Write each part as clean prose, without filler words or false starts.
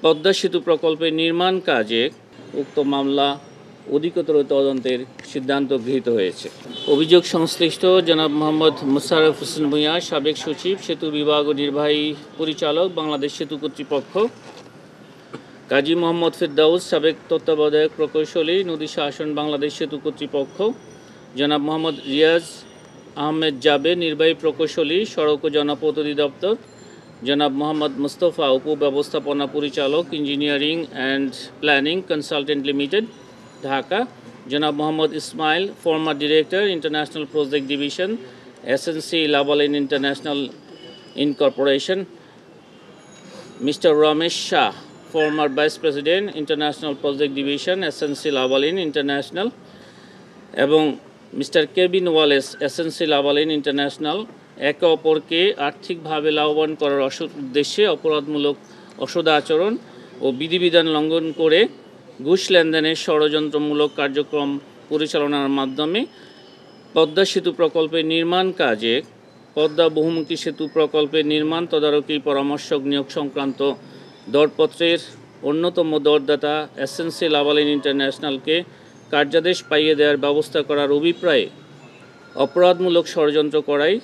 পদ্মা সেতু প্রকল্পের নির্মাণ কাজে উক্ত মামলা অধিকতর তদন্তের সিদ্ধান্ত গৃহীত হয়েছে। অভিযোগ সংশ্লিষ্ট জনাব মোহাম্মদ মোশাররফ হোসেন ভূঁইয়া, সাবেক সচিব, সেতু বিভাগ ও নির্বাহী পরিচালক, বাংলাদেশ সেতু কর্তৃপক্ষ; কাজী মোহাম্মদ ফেরদাউস, সাবেক তত্ত্বাবধায়ক প্রকৌশলী, নদী শাসন, বাংলাদেশ সেতু কর্তৃপক্ষ; জনাব মোহাম্মদ রিয়াজ আহমেদ জাবের, নির্বাহী প্রকৌশলী, সড়ক ও জনপথ অধিদপ্তর; জনাব মোহাম্মদ মুস্তফা, উপব্যবস্থাপনা পরিচালক, engineering and planning consultant limited, Dhaka; জনাব Mohammad Ismail, former director, international project division, SNC Lavalin international incorporation; mister Ramesh Shah, former vice president, international project division, SNC Lavalin international; এবং mister Kevin Wallace, SNC Lavalin international, একে অপরকে আর্থিকভাবে লাভবান করার উদ্দেশ্যে অপরাধমূলক অসদাচরণ ও বিধিবিধান লঙ্ঘন করে ঘুষ লেনদেনের ষড়যন্ত্রমূলক কার্যক্রম পরিচালনার মাধ্যমে পদ্মা সেতু প্রকল্পের নির্মাণ কাজে পদ্মা বহুমুখী সেতু প্রকল্পের নির্মাণ তদারকি পরামর্শক নিয়োগ সংক্রান্ত দরপত্রের অন্যতম দরদাতা এসএনসি লাভালিন ইন্টারন্যাশনালকে কার্যাদেশ পাইয়ে দেওয়ার ব্যবস্থা করার অভিপ্রায়ে অপরাধমূলক ষড়যন্ত্র করায়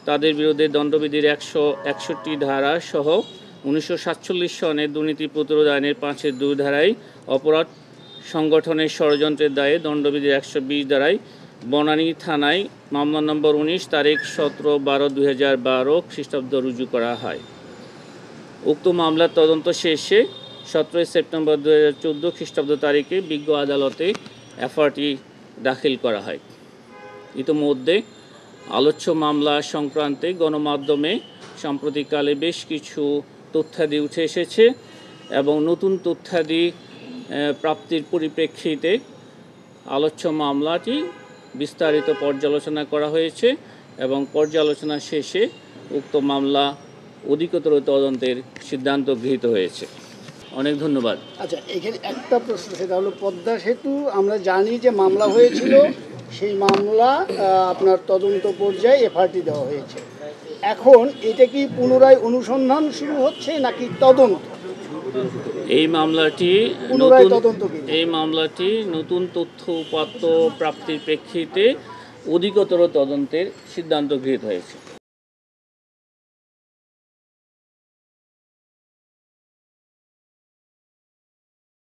তাদের বিরুদ্ধে দণ্ডবিধির 161 ধারা সহ 1947 সনের দুর্নীতি প্রতিরোধ আইনের 5-2 ধারায় অপরাধ সংগঠনের ষড়যন্ত্রের দায়ে দণ্ডবিধির 120 ধারায় বনানী থানায় মামলা নম্বর 19 তারিখ 17/12/2012 খ্রিস্টাব্দ রুজু করা হয়। উক্ত মামলার তদন্ত শেষে 17 সেপ্টেম্বর 2014 খ্রিস্টাব্দ তারিখে বিজ্ঞ আদালতে এফআরটি দাখিল করা হয়। ইতোমধ্যে আলোচ্য মামলা সংক্রান্তে গণমাধ্যমে সাম্প্রতিককালে বেশ কিছু তথ্যাদি উঠে এসেছে এবং নতুন তথ্যাদি প্রাপ্তির পরিপ্রেক্ষিতে আলোচ্য মামলাটি বিস্তারিত পর্যালোচনা করা হয়েছে এবং পর্যালোচনা শেষে উক্ত মামলা অধিকতর তদন্তের সিদ্ধান্ত গৃহীত হয়েছে। অনেক ধন্যবাদ। আচ্ছা, এখানে একটা প্রশ্ন, সেটা হলো পদ্মা সেতু আমরা জানি যে মামলা হয়েছিল, সেই মামলা আপনার তদন্ত পর্যায়ে এফআরটি দেওয়া হয়েছে। এখন এটা কি পুনরায় অনুসন্ধান শুরু হচ্ছে নাকি তদন্ত? এই মামলাটি নতুন তথ্য উপাত্ত প্রাপ্তির প্রেক্ষিতে অধিকতর তদন্তের সিদ্ধান্ত গৃহীত হয়েছে।